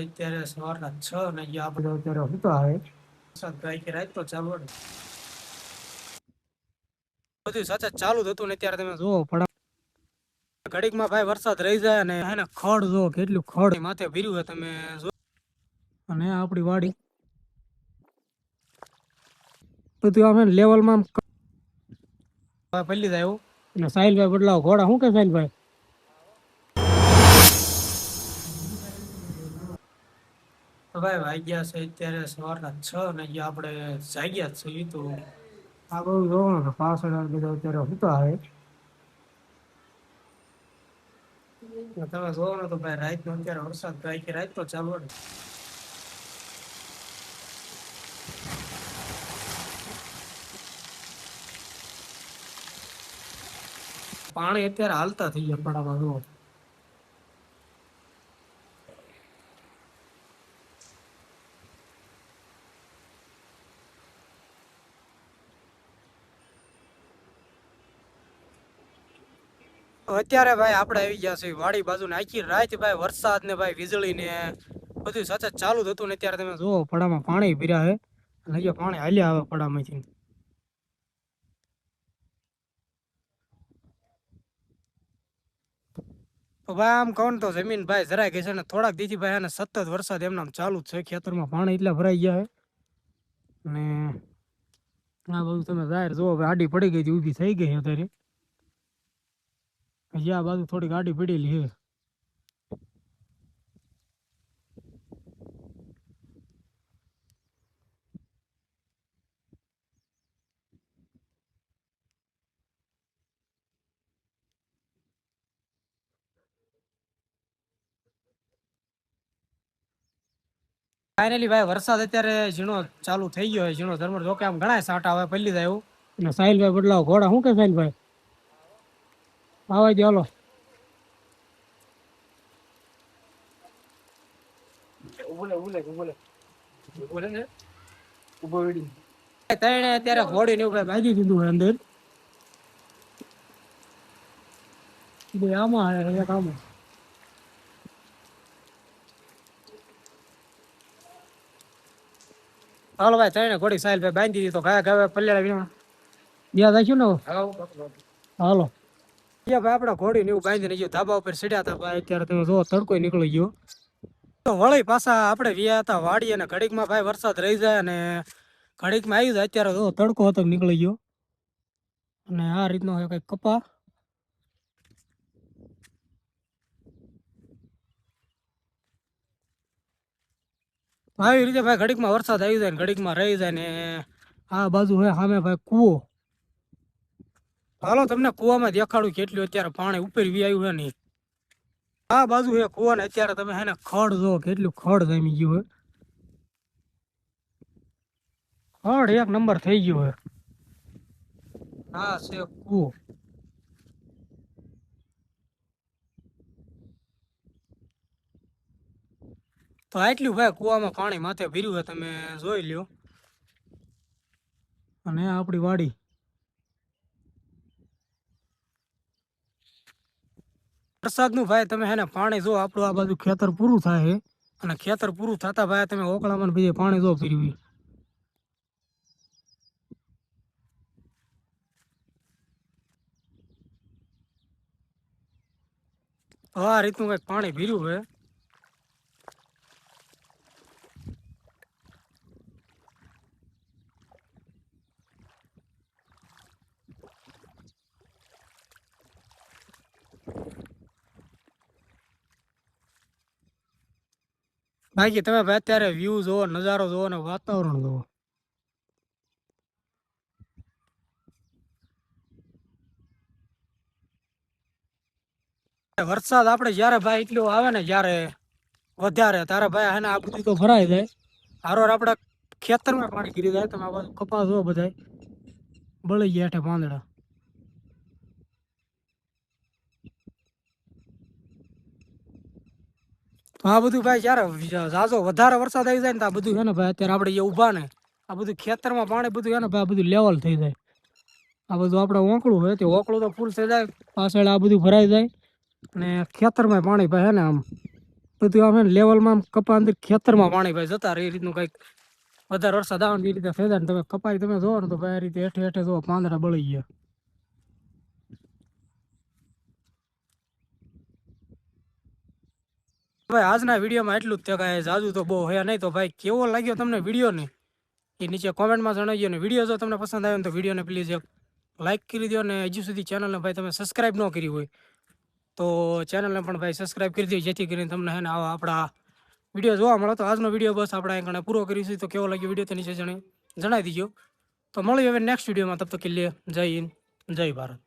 અત્યારે સવારના 6 ને આ બધો અત્યારે હતો આવે વરસાદ ગાય કે રાત તો ચાલુ હતું બધું સાચા ચાલુ જ હતું ને ત્યારે તમે જોવો પડા ઘડીકમાં ભાઈ વરસાદ રહી જાય અને એને ખડ જો કેટલું ખડ માથે ભીર્યું હોય તમે જો અને આપણી વાડી બધું આમ લેવલમાં પલ્લી જાય એવું અને સાહિલભાઈ બદલાવ ઘોડા શું કે સાહિલભાઈ તો ભાઈ વાગ્યા છે અત્યારે સવારના 6 ને આપણે જાગ્યા જ છીએ તો આ બધું જોવાનું તો પાછળ બધો અત્યારે હતો આવે તમે જોવો તો ભાઈ રાતનો અત્યારે વરસાદ ગાય કે રાત તો ચાલુ હતું પાણી અત્યારે હાલતા થઈ ગયા પડામાં જો અત્યારે ભાઈ આપણે આવી ગયા છે વાડી બાજુ ને આખી રાત ભાઈ વરસાદ ને ભાઈ વીજળી ને બધું સતત ચાલુ જ હતું ને અત્યારે તમે જોવો પડામાં પાણી ભર્યા છે અને અહીંયા પાણી હાલ્યા આવે પડામાંથી તો ભાઈ આમ કહું તો જમીન ભાઈ જરાય ગઈ છે ને થોડાક દીથી ભાઈ એને સતત વરસાદ એમનામ ચાલુ જ છે ખેતરમાં પાણી એટલા ભરાઈ ગયા છે અને આ બધું તમે જાહેર જોવો આડી પડી ગઈ હતી ઊભી થઈ ગઈ અત્યારે હજી આ બાજુ થોડી ગાડી પડેલી છે ફાઇનલી ભાઈ વરસાદ અત્યારે ઝીણો ચાલુ થઈ ગયો હોય ઝીણો ધર્મ જોકે આમ ઘણા સાટા આવે પલ્લી જાય એવું અને સાહિલભાઈ બદલાવ ઘોડા શું કે સાહિલભાઈ આવા દે હાલો અત્યારે ઘોડી ને એવું બાજી દીધું હોય અંદર આમાં એક આમાં હાલો ભાઈ ત્રણે ઘોડી સાહિલભાઈ બાંધી દીધી તો ગાય ગાય પલ્લેડા વિના યાદ આવીશું ને હાલો ભાઈ આપડા ઘોડી ને એવું બાંધીને ગયો ધાબા ઉપર ચડ્યા હતા ભાઈ અત્યારે તમે જો તડકો નીકળી ગયો તો વળી પાછા આપણે વ્યા હતા વાડી અને ઘડીકમાં ભાઈ વરસાદ રહી જાય અને ઘડીકમાં આવી જાય અત્યારે જો તડકો હતો નીકળી ગયો અને આ રીતનો કઈક કપા આવી રીતે ભાઈ ઘડીકમાં વરસાદ આવી જાય ને ઘડીકમાં રહી જાય ને આ બાજુ હોય સામે ભાઈ કૂવો હાલો તમને કૂવામાં દેખાડું કેટલું અત્યારે પાણી ઉપર વી આવ્યું છે નહીં આ બાજુ હે કૂવા ને અત્યારે તમે હે ને ખડ જો કેટલું ખડ જામી ગયું હોય ખડ એક નંબર થઈ ગયો હે આ છે કૂવો તો આટલું ભાઈ કૂવામાં પાણી માથે ભર્યું હોય તમે જોઈ લ્યો અને આપણી વાડી વરસાદનું ભાઈ તમે હે ને પાણી જો આપણું આ બાજુ ખેતર પૂરું થાય અને ખેતર પૂરું થતા ભાઈ તમે ઓકળામાં બીજે પાણી જો પીર્યું આ રીતનું કઈક પાણી ભીર્યું હોય બાકી તમે ભાઈ અત્યારે વ્યૂ જોવો નજારો જોવો ને વાતાવરણ જોવો વરસાદ આપણે જયારે ભાઈ એટલો આવે ને જયારે વધારે તારે ભાઈ હે ને આ બધું તો ભરાઈ જાય હારોર આપણે ખેતરમાં પાણી ગીરી જાય તમે આ બાજુ કપાસ જો બધા બળી ગયા હેઠે પાંદડા તો આ બધું ભાઈ જયારે ઝાઝો વધારે વરસાદ આવી જાય ને તો આ બધું છે ને ભાઈ અત્યારે આપણે ઊભા ને આ બધું ખેતરમાં પાણી બધું છે ને ભાઈ આ બધું લેવલ થઈ જાય આ બધું આપણે ઓકળું હોય તે ઓકળું તો ફૂલ થઈ જાય પાછળ આ બધું ભરાઈ જાય અને ખેતરમાં પાણી ભાઈ હે ને આમ બધું આમ લેવલમાં આમ કપા અંદર ખેતરમાં પાણી ભાઈ જતા રહે એ રીતનું કંઈક વધારે વરસાદ આવે ને એ રીતે ફેદાય ને તમે કપાઈ તમે જોવો ને તો ભાઈ આ રીતે હેઠે હેઠે જો પાંદડા બળી ગયા. ભાઈ આજના વિડીયોમાં એટલું જ તે કાંઈ જાજુ તો બહુ હે નહીં. તો ભાઈ કેવો લાગ્યો તમને વિડીયો ને એ નીચે કોમેન્ટમાં જણાવજો. ને વિડીયો જો તમને પસંદ આવ્યો ને તો વિડીયોને પ્લીઝ એક લાઇક કરી દો. ને હજુ સુધી ચેનલને ભાઈ તમે સબસ્ક્રાઈબ ન કરી હોય તો ચેનલને પણ ભાઈ સબસ્ક્રાઈબ કરી દો, જેથી કરીને તમને હે ને આવા આપણા વિડીયો જોવા મળે. તો આજનો વિડીયો બસ આપણે અહીં પૂરો કરીશું. તો કેવો લાગ્યો વિડીયો તો નીચે જણાવી દીજો. તો મળીએ હવે નેક્સ્ટ વિડીયોમાં. તબ તક કે લીએ જય હિન્દ, જય ભારત.